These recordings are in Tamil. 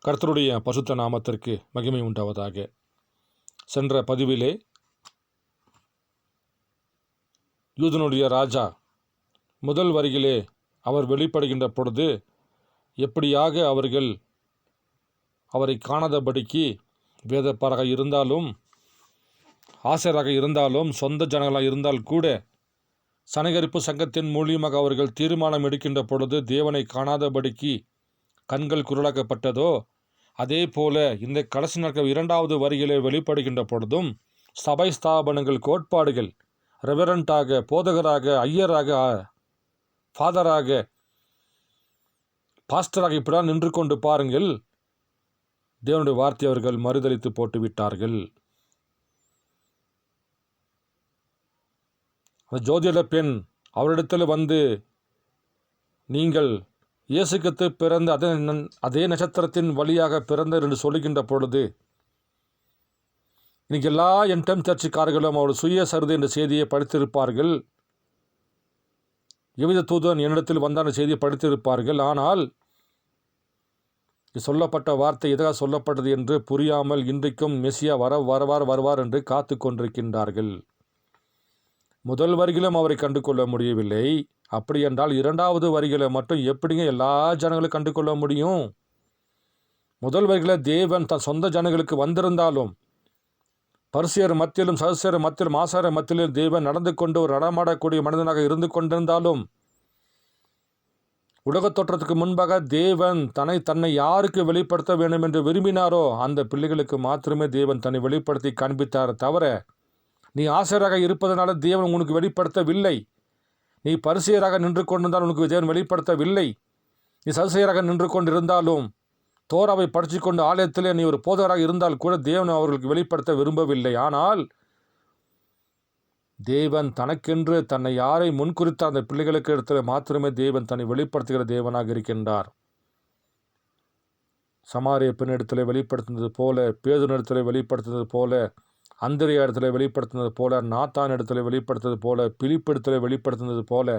கர்த்தருடைய பசுத்த நாமத்திற்கு மகிமை உண்டாவதாக. சென்ற பதிவிலே யூதனுடைய ராஜா முதல் வரியிலே அவர் வெளிப்படுகின்ற பொழுது எப்படியாக அவர்கள் அவரை காணாதபடிக்கு வேதப்பாராக இருந்தாலும் ஆசிரியராக இருந்தாலும் சொந்த ஜனங்களாக இருந்தால் கூட சனகரிப்பு சங்கத்தின் மூலியமாக அவர்கள் தீர்மானம் எடுக்கின்ற பொழுது தேவனை காணாதபடிக்கு கண்கள் குருளாக்கப்பட்டதோ, அதே போல இந்த கடைசி நாட்கள் 2வது வரியிலே வெளிப்படுகின்ற பொழுதும் சபை ஸ்தாபனங்கள் கோட்பாடுகள் ரெவரண்டாக, போதகராக, ஐயராக, ஃபாதராக, பாஸ்டராக இப்படிதான் நின்று கொண்டு பாருங்கள், தேவனுடைய வார்த்தை அவர்கள் மறுதலித்து போட்டுவிட்டார்கள். அந்த ஜோதிட பெண் அவரிடத்தில் வந்து, நீங்கள் இயேசு கிறிஸ்து பிறந்த அதே நட்சத்திரத்தின் வழியாக பிறந்தார் என்று சொல்லுகின்ற பொழுது, இன்னைக்கு எல்லா என்டம் சர்ச்சுக்காரர்களும் அவருடைய சுய சரிதை என்ற செய்தியை படித்திருப்பார்கள். எவ்வித தூதன் என்னிடத்தில் வந்தான செய்தியை படித்திருப்பார்கள். ஆனால் சொல்லப்பட்ட வார்த்தை எதாக சொல்லப்பட்டது என்று புரியாமல் இன்றைக்கும் மெசியா வருவார் என்று காத்து கொண்டிருக்கின்றார்கள். முதல் வரியிலும் அவரை கண்டு கொள்ள முடியவில்லை. அப்படி என்றால் 2வது வரிகளை மட்டும் எப்படிங்க எல்லா ஜனங்களும் கண்டு கொள்ள முடியும்? முதல் வரிகளை தேவன் தன் சொந்த ஜனங்களுக்கு வந்திருந்தாலும், பரிசேயர் மத்தியிலும் சதுசேயர் மத்தியிலும் ஆசாரியர் மத்தியிலும் தேவன் நடந்து கொண்டு ஒரு நடமாடக்கூடிய மனிதனாக இருந்து கொண்டிருந்தாலும், உலகத் தோற்றத்துக்கு முன்பாக தேவன் தன்னை யாருக்கு வெளிப்படுத்த வேண்டும் என்று விரும்பினாரோ அந்த பிள்ளைகளுக்கு மாத்திரமே தேவன் தன்னை வெளிப்படுத்தி காண்பித்தார். தவிர நீ ஆசிரியராக இருப்பதனால தேவன் உனக்கு வெளிப்படுத்தவில்லை. நீ பரிசேயராக நின்று கொண்டிருந்தால் உனக்கு தேவன் வெளிப்படுத்தவில்லை. நீ சதுசேயராக நின்று கொண்டிருந்தாலும், தோராவை படித்து கொண்டு ஆலயத்திலே நீ ஒரு போதகராக இருந்தால் கூட தேவன் அவர்களுக்கு வெளிப்படுத்த விரும்பவில்லை. ஆனால் தேவன் தனக்கென்று தன்னை யாரை முன்குறித்த அந்த பிள்ளைகளுக்கு இடத்துல மாத்திரமே தேவன் தன்னை வெளிப்படுத்துகிற தேவனாக இருக்கின்றார். சமாரிய பெண்ணிடத்தில் வெளிப்படுத்தினது போல, பேதுருவினிடத்தில் வெளிப்படுத்தினது போல, அந்திரேயா இடத்துல வெளிப்படுத்தினது போல, நாத்தான் இடத்துல வெளிப்படுத்தினது போல, பிலிப்பு இடத்துல வெளிப்படுத்தினது போல,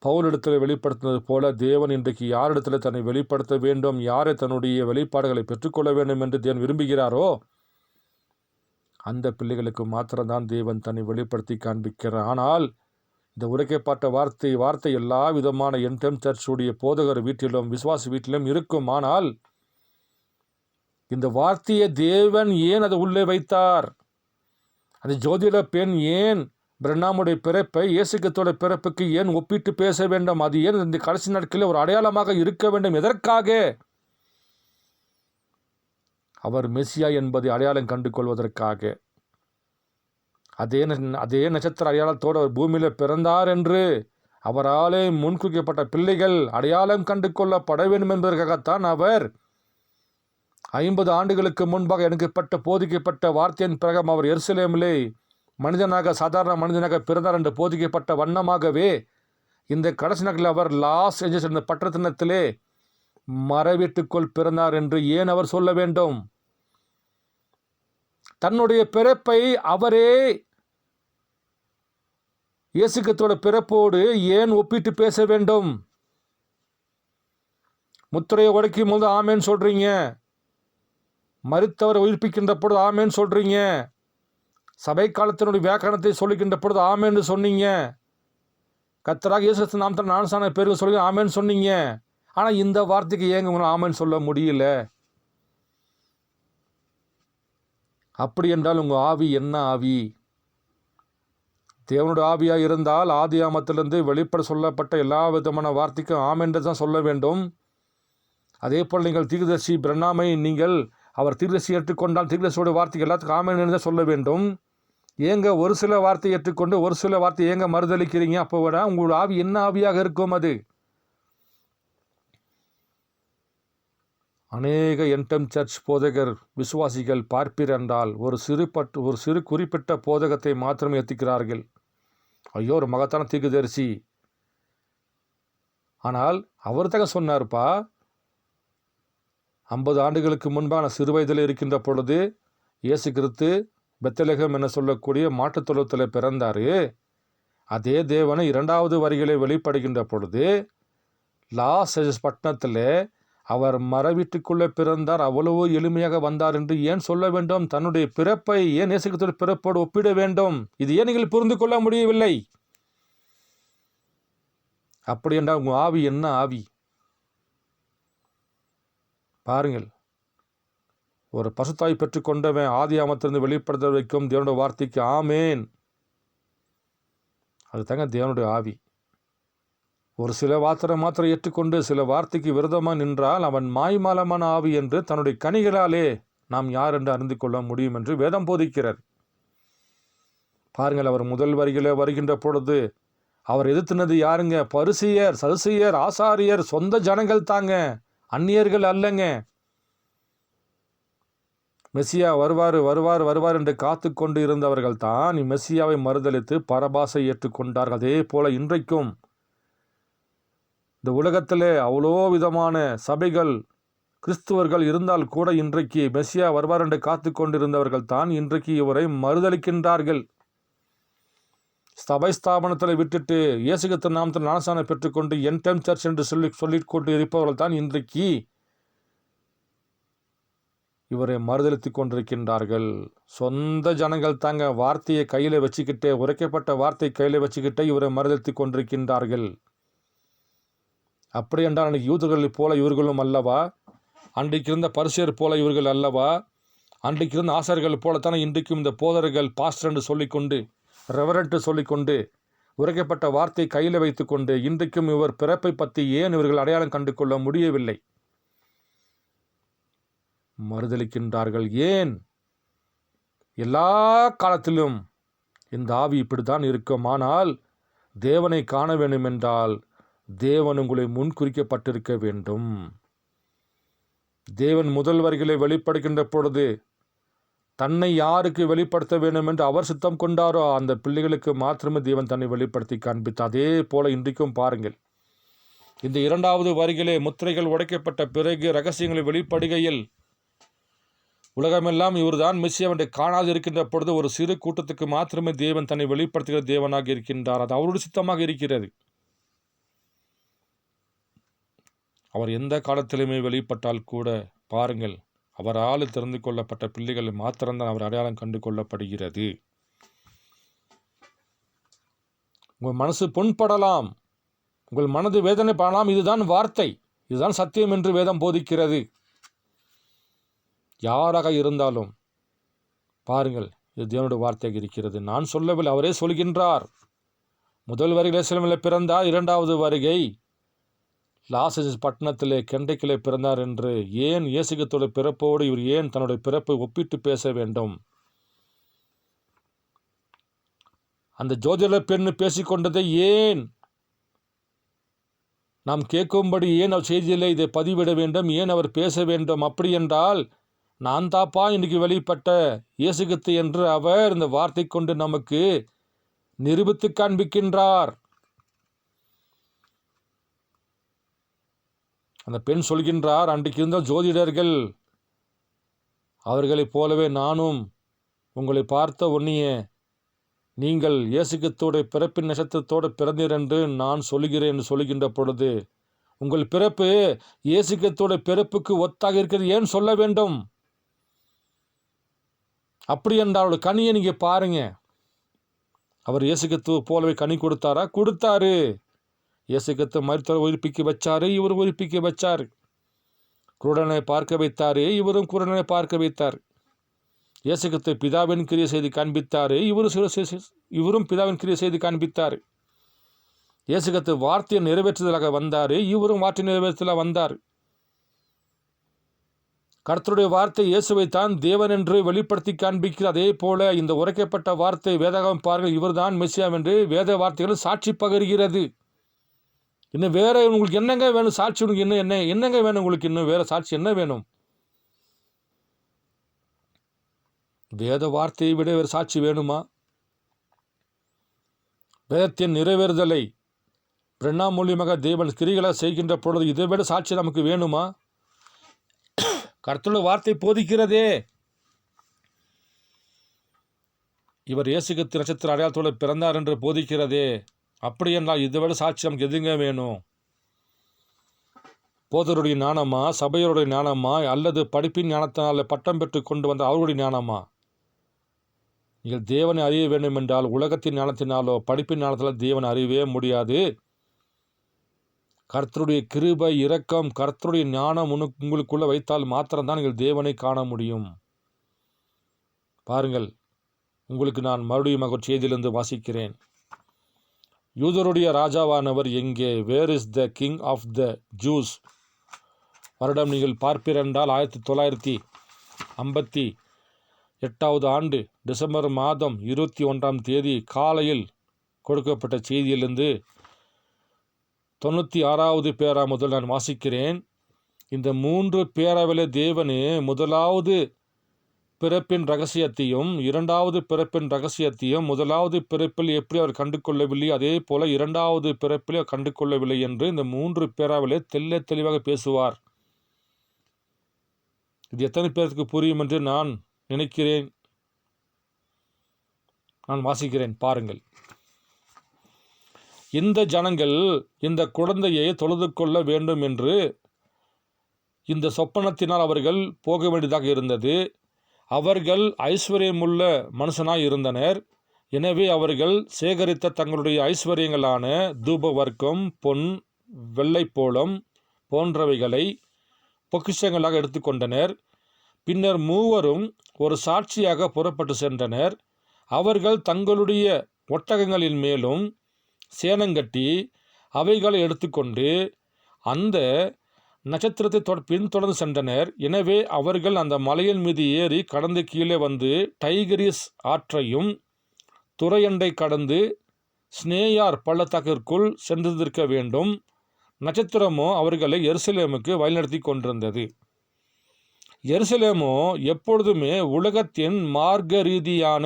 பவுல் இடத்துல வெளிப்படுத்தினது போல தேவன் இன்றைக்கு யாரிடத்துல தன்னை வெளிப்படுத்த வேண்டும், யாரை தன்னுடைய வெளிப்பாடுகளை பெற்றுக்கொள்ள வேண்டும் என்று தேவன் விரும்புகிறாரோ அந்த பிள்ளைகளுக்கு மாத்திரம்தான் தேவன் தன்னை வெளிப்படுத்தி காண்பிக்கிறார். ஆனால் இந்த உரைக்கப்பட்ட வார்த்தை எல்லா விதமான என்டம் சர்ச்சுடைய போதகர் வீட்டிலும் விசுவாசி வீட்டிலும் இருக்கும். ஆனால் இந்த வார்த்தையை தேவன் ஏன் அதை உள்ளே வைத்தார்? அந்த ஜோதிட பெண் ஏன் பிரண்ணாமுடைய பிறப்பை இயேசு கிறிஸ்துவோட பிறப்புக்கு ஏன் ஒப்பிட்டு பேச வேண்டும்? அது ஏன் இந்த கடைசி நாட்களில் ஒரு அடையாளமாக இருக்க வேண்டும்? எதற்காக? அவர் மெசியா என்பதை அடையாளம் கண்டு கொள்வதற்காக. அதே நட்சத்திர அடையாளத்தோடு அவர் பூமியில் பிறந்தார் என்று அவராலே முன்குறிக்கப்பட்ட பிள்ளைகள் அடையாளம் கண்டு கொள்ளப்பட வேண்டும் என்பதற்காகத்தான் அவர் 50 ஆண்டுகளுக்கு முன்பாக எனக்கு போதிக்கப்பட்ட வார்த்தையின் பிரகாரம் அவர் எருசலேமிலே சாதாரண மனிதனாக பிறந்தார் என்று போதிக்கப்பட்ட வண்ணமாகவே இந்த கடைசி நாட்களில் அவர் லாஸ் ஏஞ்சல்ஸ் என்ற பட்டணத்திலே மறைவீட்டுக்குள் பிறந்தார் என்று ஏன் அவர் சொல்ல வேண்டும்? தன்னுடைய பிறப்பை அவரே இயேசு கிறிஸ்துவோட பிறப்போடு ஏன் ஒப்பிட்டு பேச வேண்டும்? முத்திரையை உடைக்கும் போது ஆமேன்னு சொல்றீங்க, மரித்தவரை உயிர்ப்பிக்கின்ற பொழுது ஆமேன்னு சொல்றீங்க, சபை காலத்தினுடைய வியாக்கரணத்தை சொல்லுகின்ற பொழுது ஆமேன்னு சொன்னீங்க, கர்த்தராகிய இயேசு கிறிஸ்து நாமத்தில் ஞானஸ்நான பேருக்கு சொல்லி ஆமேன்னு சொன்னீங்க. ஆனால் இந்த வார்த்தைக்கு ஏங்க உங்களை ஆமேன்னு சொல்ல முடியல? அப்படி என்றால் உங்கள் ஆவி என்ன ஆவி? தேவனுடைய ஆவியாக இருந்தால் ஆதி ஆமத்திலிருந்து வெளிப்பட சொல்லப்பட்ட எல்லா விதமான வார்த்தைக்கும் ஆமென்று தான் சொல்ல வேண்டும். அதே போல் நீங்கள் தீர்க்கதரிசி பிரண்ணாமை அவர் தீர்க்கதரிசி ஏற்றுக்கொண்டால் தீர்க்கதரிசியோட வார்த்தைக்கு எல்லாத்துக்கும் ஆமென்று தான் சொல்ல வேண்டும். ஏங்க ஒரு சில வார்த்தை ஏற்றுக்கொண்டு ஒரு சில வார்த்தை ஏங்க மறுதளிக்கிறீங்க? அப்போ விட உங்களோட ஆவி என்ன ஆவியாக இருக்கும்? அது அநேக என்டம் சர்ச் போதகர் விசுவாசிகள் பார்ப்பீர் என்றால் ஒரு சிறு குறிப்பிட்ட போதகத்தை மாத்திரம் ஏற்றுக்கிறார்கள். ஐயோ, ஒரு மகத்தான தீர்க்கதரிசி. ஆனால் அவர் தாங்க சொன்னார்ப்பா, 50 ஆண்டுகளுக்கு முன்பாக நான் சிறு வயதில் இருக்கின்ற பொழுது இயேசு கிறிஸ்து பெத்லகேம் என சொல்லக்கூடிய மாட்டுத்தொழுவத்தில் பிறந்தார். அதே தேவனை 2வது வரிகளை வெளிப்படுகின்ற பொழுது லாஸ் ஏஞ்சல்ஸ் பட்டணத்தில் அவர் மர வீட்டுக்குள்ளே பிறந்தார், அவ்வளவு எளிமையாக வந்தார் என்று ஏன் சொல்ல வேண்டும்? தன்னுடைய பிறப்பை ஏன் இயேசு கிறிஸ்துவின் பிறப்போடு ஒப்பிட வேண்டும்? இது ஏன் நீங்கள் புரிந்து கொள்ள முடியவில்லை? அப்படி என்றால் உங்கள் ஆவி என்ன ஆவி? பாருங்கள், ஒரு பசுத்தாய் பெற்றுக்கொண்டவன் ஆதி ஆமத்திலிருந்து வெளிப்படுத்த வைக்கும் தேவனுடைய வார்த்தைக்கு ஆமேன். அது தாங்க தேவனுடைய ஆவி. ஒரு சில வார்த்தை மாத்திரம் ஏற்றுக்கொண்டு சில வார்த்தைக்கு விரோதமாக நின்றால் அவன் மாய்மாலமான ஆவி என்று தன்னுடைய கனிகளாலே நாம் யார் என்று அறிந்து கொள்ள முடியும் என்று வேதம் போதிக்கிறார். பாருங்கள், அவர் முதல் வரிகளே வருகின்ற பொழுது அவர் எதிர்த்துனது யாருங்க? பரிசேயர், சதுசேயர், ஆசாரியர், சொந்த ஜனங்கள் தாங்க, அந்நியர்கள் அல்லங்க. மெஸ்ஸியா வருவார் வருவார் வருவார் என்று காத்து கொண்டு இருந்தவர்கள் தான் மெஸ்ஸியாவை மறுதலித்து பரபாசை ஏற்றுக்கொண்டார்கள். அதே போல இன்றைக்கும் இந்த உலகத்திலே அவ்வளோ விதமான சபைகள், கிறிஸ்துவர்கள் இருந்தால் கூட இன்றைக்கு மெஸ்ஸியா வருவார் என்று காத்து கொண்டிருந்தவர்கள் தான் இன்றைக்கு இவரை மறுதலிக்கின்றார்கள். சபை ஸ்தாபனத்தில் விட்டுட்டு இயேசு கிறிஸ்து நாமத்தில் ஞானஸ்நானம் பெற்றுக்கொண்டு என்டம் சர்ச் என்று சொல்லிக்கொண்டு இருப்பவர்கள் தான் இன்றைக்கு இவரை மறுதலித்து கொண்டிருக்கின்றார்கள். சொந்த ஜனங்கள் தாங்க வார்த்தையை கையில் வச்சுக்கிட்டே, உரைக்கப்பட்ட வார்த்தை கையில் வச்சுக்கிட்டே இவரை மறுதலித்து கொண்டிருக்கின்றார்கள். அப்படி என்றால் அன்றைக்கு யூதர்களை போல இவர்களும் அல்லவா? அன்றைக்கு இருந்த பரிசேயர் போல இவர்கள் அல்லவா? அன்றைக்கு இருந்த ஆசாரியர்கள் போலத்தானே இன்றைக்கும் இந்த போதர்கள் பாஸ்டர் என்று சொல்லிக்கொண்டு, ரெவரண்ட் சொல்லிக்கொண்டு, உரைக்கப்பட்ட வார்த்தை கையில் வைத்து கொண்டு இன்றைக்கும் இவர் பிறப்பை பற்றி ஏன் இவர்கள் அடையாளம் கண்டு கொள்ள முடியவில்லை? மறுதலிக்கின்றார்கள். ஏன்? எல்லா காலத்திலும் இந்த ஆவி இப்படித்தான் இருக்கும். ஆனால் தேவனை காண வேண்டும் என்றால் தேவன் உங்களை முன் குறிக்கப்பட்டிருக்க வேண்டும். தேவன் முதல் வரிகளை வெளிப்படுகின்ற பொழுது தன்னை யாருக்கு வெளிப்படுத்த வேண்டும் என்று அவர் சித்தம் கொண்டாரோ அந்த பிள்ளைகளுக்கு மாத்திரமே தேவன் தன்னை வெளிப்படுத்தி காண்பித்தார். அதே போல இன்றைக்கும் பாருங்கள், இந்த இரண்டாவது வரிகளே முத்திரைகள் உடைக்கப்பட்ட பிறகு ரகசியங்களை வெளிப்படுகையில் உலகமெல்லாம் இவர்தான் மெஸ்ஸியா என்று காணாது இருக்கின்ற பொழுது ஒரு சிறு கூட்டத்துக்கு மாத்திரமே தேவன் தன்னை வெளிப்படுத்துகிற தேவனாக இருக்கின்றார். அது அவருடைய சித்தமாக இருக்கிறது. அவர் எந்த காலத்திலுமே வெளிப்பட்டால் கூட பாருங்கள், அவரால் தெரிந்து கொள்ளப்பட்ட பிள்ளைகள் மாத்திரம்தான் அவர் அடையாளம் கண்டு கொள்ளப்படுகிறது. உங்கள் மனசு புண்படலாம், உங்கள் மனது வேதனை படலாம். இதுதான் வார்த்தை, இதுதான் சத்தியம் என்று வேதம் போதிக்கிறது. யாராக இருந்தாலும் பாருங்கள், இது தேவனுடைய வார்த்தையாக இருக்கிறது. நான் சொல்லவில்லை, அவரே சொல்கின்றார். முதல் வருகை எருசலேமில் பிறந்தார், இரண்டாவது வருகை லாஸ் ஏஞ்சல்ஸ் பட்டணத்திலே கெண்டைக்கிலே பிறந்தார் என்று ஏன் இயேசு கிறிஸ்துவோட பிறப்போடு இவர் ஏன் தன்னுடைய பிறப்பை ஒப்பிட்டு பேச வேண்டும்? அந்த ஜோதிட பெண் பேசிக்கொண்டதை ஏன் நாம் கேட்கும்படி ஏன் அவர் செய்தியிலே இதை பதிவிட வேண்டும்? ஏன் அவர் பேச வேண்டும்? அப்படி என்றால் நான் தாப்பா இன்னைக்கு வெளிப்பட்ட இயேசு கிறிஸ்து என்று அவர் இந்த வார்த்தை கொண்டு நமக்கு நிரூபித்து காண்பிக்கின்றார். அந்த பெண் சொல்கின்றார், அன்றைக்கு இருந்த ஜோதிடர்கள் அவர்களைப் போலவே நானும் உங்களை பார்த்த உன்னையே நீங்கள் இயேசு கிறிஸ்துவோட பிறப்பின் நட்சத்திரத்தோடு பிறந்தீர் என்று நான் சொல்கிறேன் என்று சொல்கின்ற பொழுது உங்கள் பிறப்பு இயேசு கிறிஸ்துவோட பிறப்புக்கு ஒத்தாக இருக்கிறது ஏன் சொல்ல வேண்டும்? அப்படி என்றால் அவருடைய கனியை நீங்கள் பாருங்க. அவர் இயேசு கிறிஸ்துவை போலவே கனி கொடுத்தாரா? கொடுத்தாரு. இயேசு கிறிஸ்து மரித்தோரை உயிர்ப்பிக்க வச்சாரு, இவரும் உயிர்ப்பிக்க வச்சார். குருடனை பார்க்க வைத்தாரு, இவரும் குருடனை பார்க்க வைத்தார். இயேசு கிறிஸ்து பிதாவின் கிரியை செய்து காண்பித்தார், இவரும் பிதாவின் கிரியை செய்து காண்பித்தார். இயேசு கிறிஸ்து வார்த்தையை நிறைவேற்றுதலாக வந்தார், இவரும் வார்த்தை நிறைவேற்றுதலாக வந்தார். கர்த்தருடைய வார்த்தை இயேசுவைத்தான் தேவன் என்று வெளிப்படுத்தி காண்பிக்கிறது. அதே போல இந்த உரைக்கப்பட்ட வார்த்தை வேதாகமம் பாருங்கள், இவர்தான் மெஸ்ஸியா என்று வேத வார்த்தைகள் சாட்சி பகர்கிறது. இன்னும் வேற உங்களுக்கு என்னங்க வேணும்? சாட்சி உங்களுக்கு என்னங்க வேணும்? உங்களுக்கு இன்னும் வேற சாட்சி என்ன வேணும்? வேத வார்த்தையை விட வேறு சாட்சி வேணுமா? வேதத்தின் நிறைவேறுதலை பிரண்ணா மூலியமாக தேவன் கிரிகளை செய்கின்ற பொழுது இதை விட சாட்சி நமக்கு வேணுமா? கர்த்தருடைய வார்த்தை போதிக்கிறதே, இவர் இயேசு கிறிஸ்து நட்சத்திர அடையாளத்தோடு பிறந்தார் என்று போதிக்கிறதே. அப்படி என்றால் இதை விட சாட்சி நமக்கு எதுங்க வேணும்? போதருடைய ஞானமா, சபையோருடைய ஞானமா, அல்லது படிப்பின் ஞானத்தினால் பட்டம் பெற்று கொண்டு வந்த அவருடைய ஞானமா? நீங்கள் தேவனை அறிய வேண்டும் என்றால் உலகத்தின் ஞானத்தினாலோ படிப்பின் ஞானத்தினாலோ தேவனை அறியவே முடியாது. கர்த்தருடைய கிருபை, இரக்கம், கர்த்தருடைய ஞானம் உங்களுக்குள்ள வைத்தால் மாத்திரம்தான் நீங்கள் தேவனை காண முடியும். பாருங்கள், உங்களுக்கு நான் மறுபடியும் ஒரு செய்தியிலிருந்து வாசிக்கிறேன். யூதருடைய ராஜாவானவர் எங்கே? Where is the king of the Jews? வருடம் நீங்கள் பார்ப்பீரென்றால் 1958 ஆண்டு டிசம்பர் மாதம் 21 காலையில் கொடுக்கப்பட்ட செய்தியிலிருந்து 96வது பேரா முதல் நான் வாசிக்கிறேன். இந்த 3 பேராவிலே தேவனே முதலாவது பிறப்பின் ரகசியத்தையும் 2வது பிறப்பின் ரகசியத்தையும் 1வது பிறப்பில் எப்படி அவர் கண்டு கொள்ளவில்லை, அதே போல 2வது பிறப்பில் கண்டு கொள்ளவில்லை என்று இந்த 3 பேராவிலே தெளிவாக பேசுவார். இது எத்தனை பேருக்கு புரியும் என்று நான் நினைக்கிறேன். நான் வாசிக்கிறேன், பாருங்கள். இந்த ஜனங்கள் இந்த குழந்தையை தொழுது கொள்ள வேண்டும் என்று இந்த சொப்பனத்தினால் அவர்கள் போக வேண்டியதாக இருந்தது. அவர்கள் ஐஸ்வர்யமுள்ள மனுஷனாய் இருந்தனர். எனவே அவர்கள் சேகரித்த தங்களுடைய ஐஸ்வர்யங்களான தூப வர்க்கம், பொன், வெள்ளைப்போளம் போன்றவைகளை பொக்கிஷங்களாக எடுத்துக்கொண்டனர். பின்னர் மூவரும் ஒரு சாட்சியாக புறப்பட்டு சென்றனர். அவர்கள் தங்களுடைய ஒட்டகங்களின் மேலும் சேனங்கட்டி அவைகளை எடுத்துக்கொண்டு அந்த நட்சத்திரத்தை பின்தொடர்ந்து சென்றனர். எனவே அவர்கள் அந்த மலையின் மீது ஏறி கடந்து கீழே வந்து டைகிரிஸ் ஆற்றையும் துறையண்டை கடந்து ஸ்னேயார் பள்ளத்தாக்கிற்குள் சென்றிருக்க வேண்டும். நட்சத்திரமோ அவர்களை எருசலேமுக்கு வழிநடத்தி கொண்டிருந்தது. எருசலேமோ எப்பொழுதுமே உலகத்தின் மார்க்க ரீதியான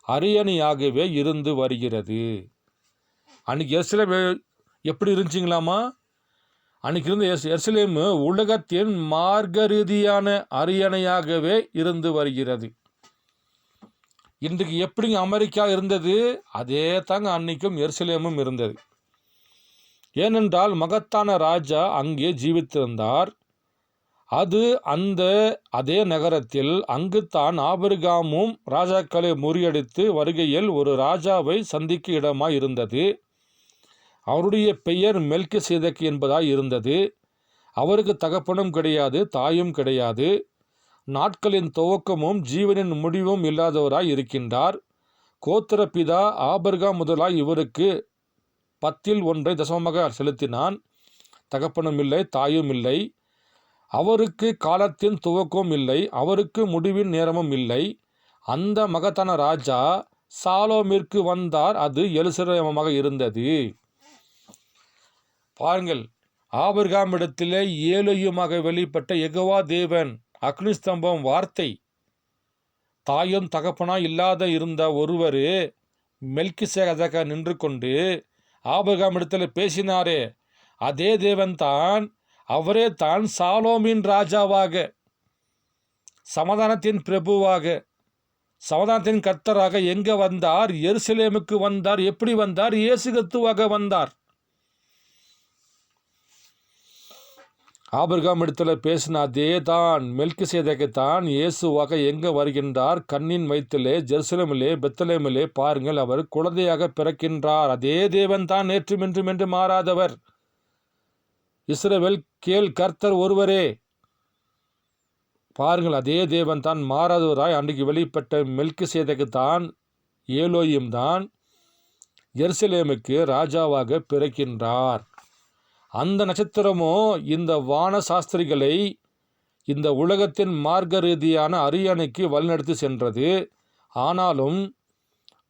அரியணையாகவே இருந்து வருகிறது. அன்றைக்கி எருசலேம் எப்படி இருந்துச்சிங்களாமா? அன்றைக்கி இருந்த எருசலேம் உலகத்தின் மார்க்க ரீதியான அரியணையாகவே இருந்து வருகிறது. இன்றைக்கு எப்படிங்க அமெரிக்கா இருந்தது, அதே தாங்க அன்றைக்கும் எருசலேமும் இருந்தது. ஏனென்றால் மகத்தான ராஜா அங்கே ஜீவித்திருந்தார். அதே நகரத்தில் அங்குத்தான் ஆபிரகாமும் ராஜாக்களை முறியடித்து வருகையில் ஒரு ராஜாவை சந்திக்க இடமாய் இருந்தது. அவருடைய பெயர் மெல்கிசேதேக்கு என்பதாய் இருந்தது. அவருக்கு தகப்பனும் கிடையாது, தாயும் கிடையாது. நாட்களின் துவக்கமும் ஜீவனின் முடிவும் இல்லாதவராய் இருக்கின்றார். கோத்திர பிதா ஆபிரகாம் முதலாய் இவருக்கு 10 தசமமாக செலுத்தினான். தகப்பனும் இல்லை, தாயும் இல்லை. அவருக்கு காலத்தின் துவக்கமும் இல்லை, அவருக்கு முடிவின் நேரமும் இல்லை. அந்த மகத்தான ராஜா சாலோமிற்கு வந்தார். அது எருசலேமாக இருந்தது. பாருங்கள், ஆபிரகாம் இடத்திலே ஏலோயுமாக வெளிப்பட்ட யெகோவா தேவன், அக்னிஸ்தம்பம், வார்த்தை, தாயும் தகப்பனாய் இல்லாத இருந்த ஒருவர் மெல்கிசேதேக்காக நின்று கொண்டு ஆபிரகாம் இடத்துல பேசினாரே, அதே தேவன்தான், அவரே தான் சாலோமின் ராஜாவாக, சமாதானத்தின் பிரபுவாக, சமாதானத்தின் கர்த்தராக எங்கே வந்தார்? எருசலேமுக்கு வந்தார். எப்படி வந்தார்? இயேசு கிறிஸ்துவாக வந்தார். ஆபிரகாம் இடத்துல பேசின அதே தான் மெல்கிசேதேக்கு தான் இயேசுவாக எங்கே வருகின்றார்? கண்ணின் வயிற்றிலே ஜெருசலேமிலே பெத்லகேமிலே பாருங்கள், அவர் குழந்தையாக பிறக்கின்றார். அதே தேவன் தான் நேற்றும் இன்றும் என்று மாறாதவர். இஸ்ரவேல் கேள், கர்த்தர் ஒருவரே. பாருங்கள், அதே தேவன் தான் மாறாதவராய் அன்றைக்கு வெளிப்பட்ட மெல்கிசேதேக்கு தான், ஏலோயும் தான் எருசலேமுக்கு ராஜாவாக பிறக்கின்றார். அந்த நட்சத்திரமோ இந்த வான சாஸ்திரிகளை இந்த உலகத்தின் மார்க்க ரீதியான அரியணைக்கு வழிநடத்தி சென்றது. ஆனாலும்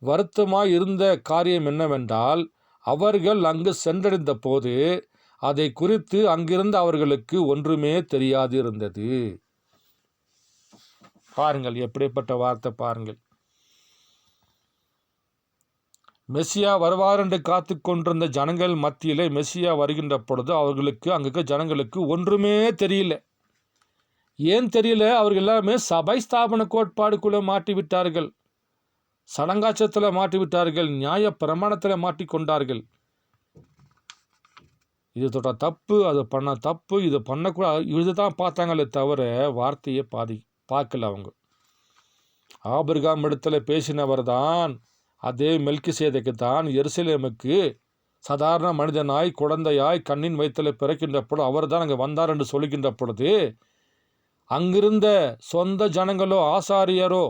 வருத்தமாய் இருந்த காரியம் என்னவென்றால், அவர்கள் அங்கு சென்றடைந்த போது அதை குறித்து அங்கிருந்து அவர்களுக்கு ஒன்றுமே தெரியாது இருந்தது. பாருங்கள், எப்படிப்பட்ட வார்த்தை பாருங்கள். மெஸ்ஸியா வருவார் என்று காத்து கொண்டிருந்த ஜனங்கள் மத்தியிலே மெஸ்ஸியா வருகின்ற பொழுது அவர்களுக்கு அங்கே ஜனங்களுக்கு ஒன்றுமே தெரியல. ஏன் தெரியல? அவர்கள் எல்லாமே சபை ஸ்தாபன கோட்பாடுக்குள்ளே மாட்டிவிட்டார்கள், சடங்காச்சத்தில் மாட்டிவிட்டார்கள், நியாய பிரமாணத்தில் மாட்டிக்கொண்டார்கள். இது தொட்ட தப்பு, அது பண்ண தப்பு, இது பண்ணக்கூடாது, இது தான் பார்த்தாங்களே தவிர வார்த்தையை பார்க்கல அவங்க. ஆபிரகாம் இடத்துல பேசினவர் தான் அதே மெல்கிசேதேக்கு தான் எருசலேமுக்கு சாதாரண மனிதனாய் குழந்தையாய் கண்ணின் வயிற்றில் பிறக்கின்ற பொழுது அவர் தான் அங்கே வந்தார் என்று சொல்லுகின்ற பொழுது அங்கிருந்த சொந்த ஜனங்களோ ஆசாரியரோ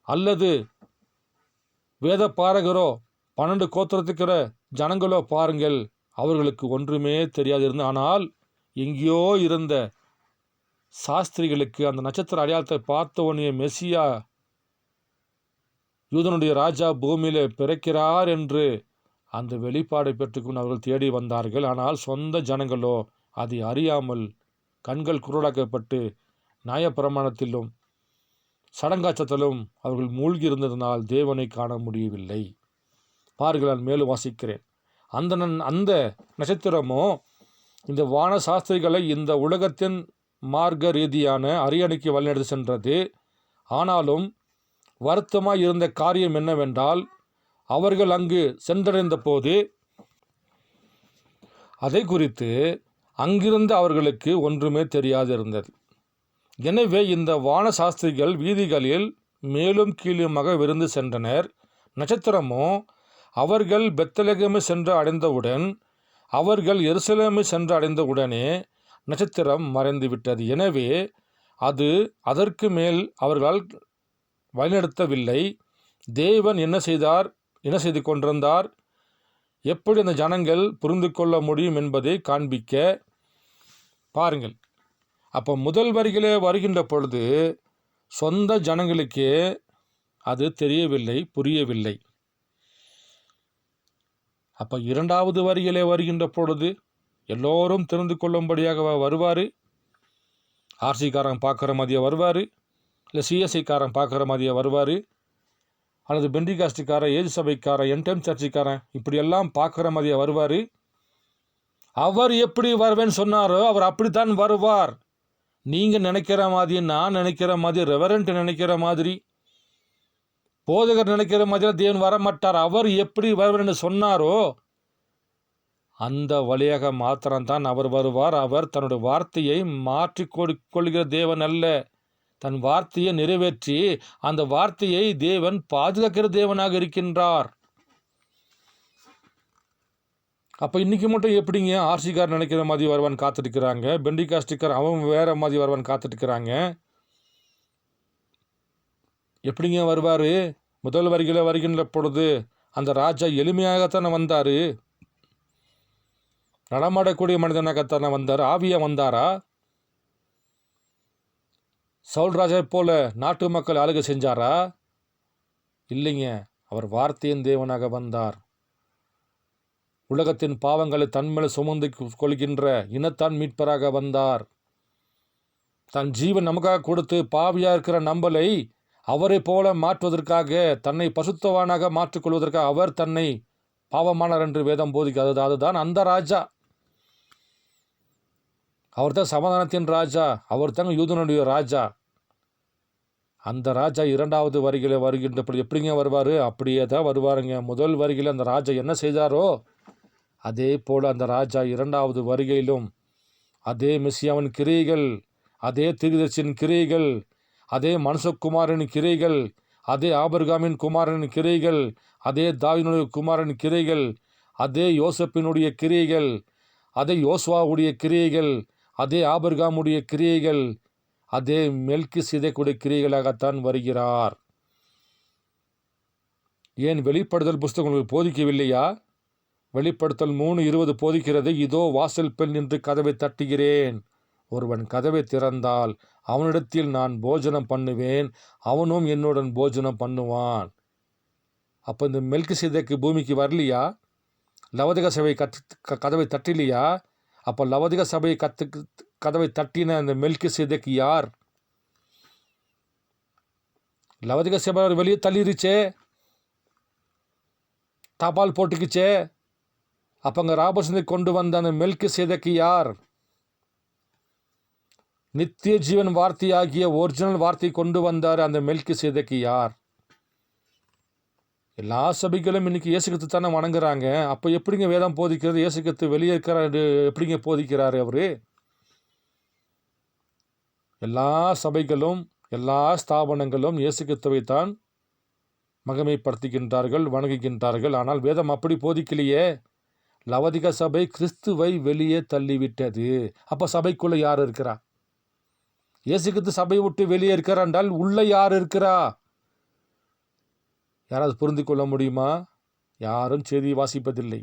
அல்லது வேத பாரகரோ 12 கோத்திரத்துக்கிற ஜனங்களோ பாருங்கள், அவர்களுக்கு ஒன்றுமே தெரியாது இருந்து. ஆனால் எங்கேயோ இருந்த சாஸ்திரிகளுக்கு அந்த நட்சத்திர அடையாளத்தை பார்த்த உடனே மெசியா யூதனுடைய ராஜா பூமியிலே பிறக்கிறார் என்று அந்த வெளிப்பாடை பெற்றுக்கொண்டு அவர்கள் தேடி வந்தார்கள். ஆனால் சொந்த ஜனங்களோ அதை அறியாமல் கண்கள் குருடாக்கப்பட்டு நியாயப்பிரமாணத்திலும் சடங்காச்சத்திலும் அவர்கள் மூழ்கி இருந்ததனால் தேவனை காண முடியவில்லை. பாருங்கள், நான் மேலும் வாசிக்கிறேன். அந்த நட்சத்திரமோ இந்த வான சாஸ்திரிகளை இந்த உலகத்தின் மார்க்க ரீதியான அரியணைக்கு வழிநடத்தி சென்றது. ஆனாலும் வருத்தமாய் இருந்த காரியம் என்னவென்றால், அவர்கள் அங்கு சென்றடைந்த போது அதை குறித்து அங்கிருந்த அவர்களுக்கு ஒன்றுமே தெரியாது இருந்தது. எனவே இந்த வான சாஸ்திரிகள் வீதிகளில் மேலும் கீழுமாக விருந்து சென்றனர். நட்சத்திரமோ அவர்கள் பெத்லகேமை சென்று அடைந்தவுடன், அவர்கள் எருசலேமை சென்று அடைந்தவுடனே நட்சத்திரம் மறைந்துவிட்டது. எனவே அது அதற்கு மேல் அவர்களால் வழிநடத்தவில்லை. தேவன் என்ன செய்து கொண்டிருந்தார், எப்படி அந்த ஜனங்கள் புரிந்து கொள்ள முடியும் என்பதை காண்பிக்க பாருங்கள். அப்போ முதல் வரிகளே வருகின்ற பொழுது சொந்த ஜனங்களுக்கே அது தெரியவில்லை, புரியவில்லை. அப்போ இரண்டாவது வரிகளே வருகின்ற பொழுது எல்லோரும் தெரிந்து கொள்ளும்படியாக வருவார். ஆர்சிக்காரன் பார்க்குற மாதிரியே வருவார், இல்லை சிஎஸ்ஐக்காரன் பார்க்குற மாதிரியே வருவார், அல்லது பெண்டிகாஸ்டிக்காரன், ஏஜ் சபைக்காரன், என்டைம் சர்ச்சுக்காரன் இப்படியெல்லாம் பார்க்குற மாதிரியே வருவார். அவர் எப்படி வருவேன்னு சொன்னாரோ அவர் அப்படித்தான் வருவார். நீங்கள் நினைக்கிற மாதிரி, நான் நினைக்கிற மாதிரி, ரெவரண்ட் நினைக்கிற மாதிரி, போதகர் நினைக்கிற மாதிரி தேவன் வரமாட்டார். அவர் எப்படி வருவார்னு சொன்னாரோ அந்த வழியாக மாத்திரம்தான் அவர் வருவார். அவர் தன்னுடைய வார்த்தையை மாற்றி கொள்கிற தேவன் அல்ல. தன் வார்த்தையை நிறைவேற்றி அந்த வார்த்தையை தேவன் பாதுகாக்கிற தேவனாக இருக்கின்றார். அப்போ இன்றைக்கி மட்டும் எப்படிங்க ஆர்சிக்கார் நினைக்கிற மாதிரி வருவான் காத்துட்டுருக்கிறாங்க, பெண்டிகாஸ்டிக்கார் அவன் வேறு மாதிரி வருவான் காத்துட்டுருக்கிறாங்க. எப்படிங்க வருவார்? முதல் வரிகளை வருகின்ற பொழுது அந்த ராஜா எளிமையாகத்தானே வந்தார், நடமாடக்கூடிய மனிதனாகத்தானே வந்தார், ஆவியாக வந்தாரா? சவுல் ராஜா போல நாட்டு மக்கள் ஆளுகை செஞ்சாரா? இல்லைங்க, அவர் வார்த்தையின் தேவனாக வந்தார். உலகத்தின் பாவங்களை தன்மேல் சுமந்து கொள்கின்ற இனத்தான் மீட்பராக வந்தார். தன் ஜீவன் நமக்காக கொடுத்து பாவியாக இருக்கிற நம்மளை அவரை போல மாற்றுவதற்காக, தன்னை பசுத்தவானாக மாற்றிக்கொள்வதற்காக அவர் தன்னை பாவமானார் என்று வேதம் போதிக்கிறது. அதுதான் அந்த ராஜா. அவர் தான் சமாதானத்தின் ராஜா, அவர் தாங்க யூதனுடைய ராஜா. அந்த ராஜா இரண்டாவது வரிகளை வருகின்றபடி எப்படிங்க வருவார்? அப்படியே தான் வருவாருங்க. முதல் வரிகளில் அந்த ராஜா என்ன செய்தாரோ அதே போல் அந்த ராஜா இரண்டாவது வருகையிலும் அதே மெசியாவின் கிரியைகள், அதே தீர்க்கதரிசியின் கிரியைகள், அதே மனுஷகுமாரனின் கிரியைகள், அதே ஆபிரகாமின் குமாரனின் கிரியைகள், அதே தாவீதுடைய குமாரனின் கிரியைகள், அதே யோசேப்பினுடைய கிரியைகள், அதே யோசுவாவுடைய கிரியைகள், அதே ஆபிரகாமுடைய கிரியைகள், அதே மெல்கிசேதேக்குடைய கிரியைகளாகத்தான் வருகிறார். ஏன் வெளிப்படுத்தல் புஸ்தகங்கள் போதிக்கவில்லையா? வெளிப்படுத்தல் 3:20 போதிக்கிறது, இதோ வாசல் பெண் நின்று கதவை தட்டுகிறேன், ஒருவன் கதவை திறந்தால் அவனிடத்தில் நான் போஜனம் பண்ணுவேன், அவனும் என்னுடன் போஜனம் பண்ணுவான். அப்போ இந்த மெல்கிசேதேக்கு பூமிக்கு வரலையா? லவோதிகா சபை கதவை தட்டலையா? அப்போ லவோதிகா சபை கதவை தட்டின அந்த மெல்கிசேதேக்கு யார்? லவோதிகா சபை வெளியே தள்ளிருச்சே, தபால் போட்டுக்குச்சே. அப்போ அங்கே ராபர்சனை கொண்டு வந்த அந்த மெல்கிசேதேக்கு யார்? நித்திய ஜீவன் வார்த்தையாகிய ஒரிஜினல் வார்த்தை கொண்டு வந்தார் அந்த மெல்கிசேதேக்கு யார்? எல்லா சபைகளும் இன்னைக்கு இயேசு கிறிஸ்து தானே வணங்குறாங்க. அப்போ எப்படிங்க வேதம் போதிக்கிறது? இயேசு கிறிஸ்து வெளியே இருக்கிறாரு, எப்படிங்க போதிக்கிறாரு அவரு? எல்லா சபைகளும் எல்லா ஸ்தாபனங்களும் இயேசு கிறிஸ்துவை தான் மகிமைப்படுத்துகின்றார்கள், வணங்குகின்றார்கள். ஆனால் வேதம் அப்படி போதிக்கலையே. லவதிக சபை கிறிஸ்துவை வெளியே தள்ளிவிட்டது. அப்போ சபைக்குள்ள யார் இருக்கிறா? இயேசு கிறிஸ்து சபையை விட்டு வெளியே இருக்கிறா என்றால் உள்ள யார் இருக்கிறா? யாராவது புரிந்து கொள்ள முடியுமா? யாரும் செய்தி வாசிப்பதில்லை.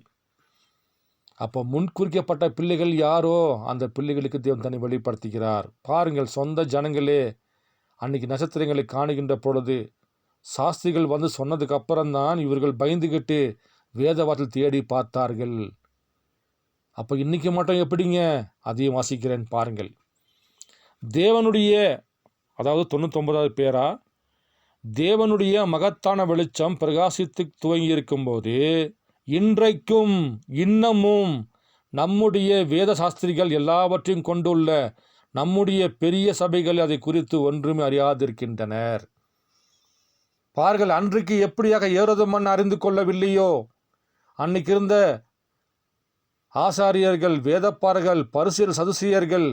அப்போ முன்குறிக்கப்பட்ட பிள்ளைகள் யாரோ அந்த பிள்ளைகளுக்கு தேவன் தன்னை வெளிப்படுத்துகிறார். பாருங்கள், சொந்த ஜனங்களே அன்னைக்கு நட்சத்திரங்களை காணுகின்ற பொழுது சாஸ்திரிகள் வந்து சொன்னதுக்கு அப்புறம்தான் இவர்கள் பயந்துகிட்டு வேதவாசல் தேடி பார்த்தார்கள். அப்போ இன்னைக்கு மட்டும் எப்படிங்க? அதையும் வாசிக்கிறேன் பாருங்கள். தேவனுடைய, அதாவது 99வது பேரா, தேவனுடைய மகத்தான வெளிச்சம் பிரகாசித்து துவங்கி இருக்கும்போது இன்றைக்கும் இன்னமும் நம்முடைய வேத சாஸ்திரிகள் எல்லாவற்றையும் கொண்டுள்ள நம்முடைய பெரிய சபைகள் அதை குறித்து ஒன்றுமே அறியாதிருக்கின்றனர். பார்கள், அன்றைக்கு எப்படியாக ஏரோதமன் அறிந்து கொள்ளவில்லையோ, அன்னைக்கு இருந்த ஆசாரியர்கள், வேதப்பாரர்கள், பரிசேயர், சதுசேயர்கள்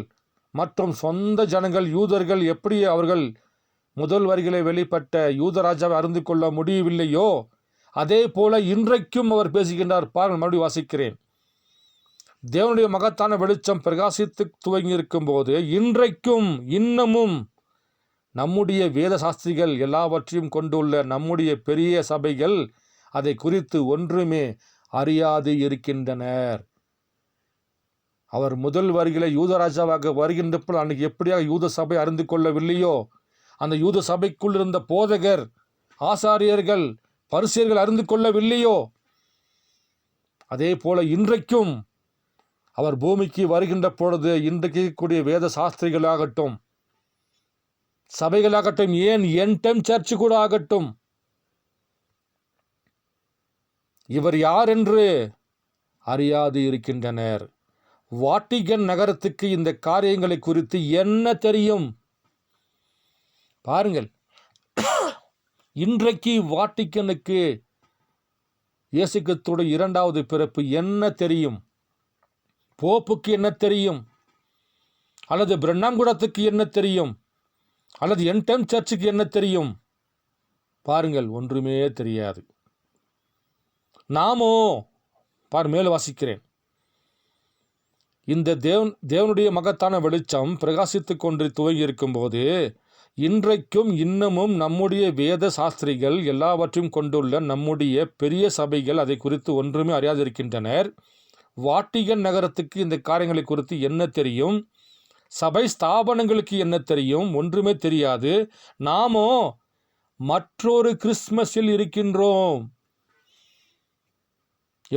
மற்றும் சொந்த ஜனங்கள் யூதர்கள் எப்படி அவர்கள் முதல் வரிகளை வெளிப்பட்ட யூதராஜாவை அறிந்து கொள்ள முடியவில்லையோ, அதே போல இன்றைக்கும் அவர் பேசுகின்றார். பாருங்கள், மறுபடியும் வாசிக்கிறேன். தேவனுடைய மகத்தான வெளிச்சம் பிரகாசித்து துவங்கி இருக்கும் போது இன்றைக்கும் இன்னமும் நம்முடைய வேத சாஸ்திரிகள் எல்லாவற்றையும் கொண்டுள்ள நம்முடைய பெரிய சபைகள் அதை குறித்து ஒன்றுமே அறியாது இருக்கின்றனர். அவர் முதல் வரிகளை யூதராஜாவாக வருகின்றപ്പോൾ அன்னைக்கு எப்படியாக யூத சபை அறிந்து கொள்ளவில்லையோ, அந்த யூத சபைக்குள் இருந்த போதகர், ஆசாரியர்கள், பரிசேயர்கள் அறிந்து கொள்ளவில்லையோ, அதே போல இன்றைக்கும் அவர் பூமிக்கு வருகின்ற பொழுது இன்றைக்கு கூடிய வேத சாஸ்திரிகளாகட்டும், சபைகளாகட்டும், ஏன் என் டைம் சர்ச்சு கூட ஆகட்டும், இவர் யார் என்று அறியாது இருக்கின்றனர். வாட்டிகன் நகரத்துக்கு இந்த காரியங்களை குறித்து என்ன தெரியும்? பாருங்கள், இன்றைக்கு வாட்டிகனுக்கு இயேசு கிறிஸ்துவின் இரண்டாவது பிறப்பு என்ன தெரியும்? போப்புக்கு என்ன தெரியும்? அல்லது பிரண்ணாங்குடத்துக்கு என்ன தெரியும்? அல்லது என் டைம் சர்ச்சுக்கு என்ன தெரியும்? பாருங்கள், ஒன்றுமே தெரியாது. நாமோ மேல் வாசிக்கிறேன். இந்த தேவனுடைய மகத்தான வெளிச்சம் பிரகாசித்து கொண்டு துவங்கி இருக்கும்போது இன்றைக்கும் இன்னமும் நம்முடைய வேத சாஸ்திரிகள் எல்லாவற்றையும் கொண்டுள்ள நம்முடைய பெரிய சபைகள் அதை குறித்து ஒன்றுமே அறியாதிருக்கின்றனர். வாட்டிகன் நகரத்துக்கு இந்த காரியங்களை குறித்து என்ன தெரியும்? சபை ஸ்தாபனங்களுக்கு என்ன தெரியும்? ஒன்றுமே தெரியாது. நாமோ மற்றொரு கிறிஸ்மஸில் இருக்கின்றோம்.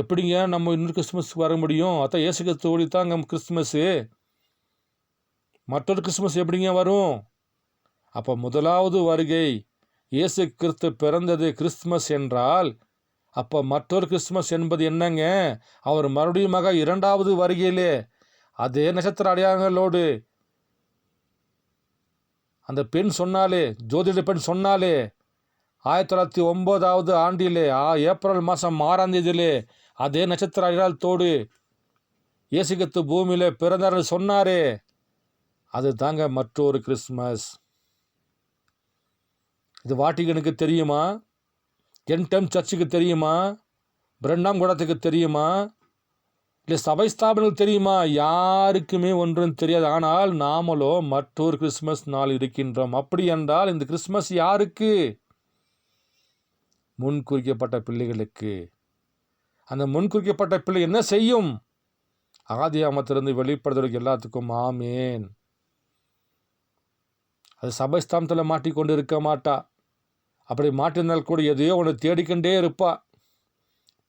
எப்படிங்க நம்ம இன்னொரு கிறிஸ்மஸ் வர முடியும்? அதான் இயேசு கிறிஸ்துவோடு தாங்க கிறிஸ்மஸ்ஸு. மற்றொரு கிறிஸ்மஸ் எப்படிங்க வரும்? அப்போ முதலாவது வருகை இயேசு கிறிஸ்து பிறந்தது கிறிஸ்துமஸ் என்றால், அப்போ மற்றொரு கிறிஸ்துமஸ் என்பது என்னங்க? அவர் மறுபடியும் இரண்டாவது வருகையிலே அதே நட்சத்திர அடையாளங்களோடு அந்த பெண் சொன்னாலே, ஜோதிட பெண் சொன்னாலே, 1909வது ஆண்டிலே ஏப்ரல் மாதம் 6ஆம் தேதியிலே அதே நட்சத்திர அடையாளத்தோடு இயேசு கிறிஸ்து பூமியிலே பிறந்தார் சொன்னாரே, அது தாங்க மற்றொரு கிறிஸ்மஸ். இது வாட்டிகனுக்கு தெரியுமா? என் டைம் சர்ச்சுக்கு தெரியுமா? பிரண்ணாம் குடத்துக்கு தெரியுமா? இல்லை சபை ஸ்தாபனங்களுக்கு தெரியுமா? யாருக்குமே ஒன்றும் தெரியாது. ஆனால் நாமளோ மற்றொரு கிறிஸ்மஸ் நாள் இருக்கின்றோம். அப்படி என்றால் இந்த கிறிஸ்மஸ் யாருக்கு? முன்குறிக்கப்பட்ட பிள்ளைகளுக்கு. அந்த முன்குறிக்கப்பட்ட பிள்ளை என்ன செய்யும்? ஆதியாகமத்திலிருந்து வெளிப்படுத்துவதற்கு எல்லாத்துக்கும் ஆமேன். அது சபைஸ்தானத்தில் மாட்டிக்கொண்டு இருக்க மாட்டா. அப்படி மாட்டினால் கூட எதையோ ஒன்று தேடிக்கொண்டே இருப்பா.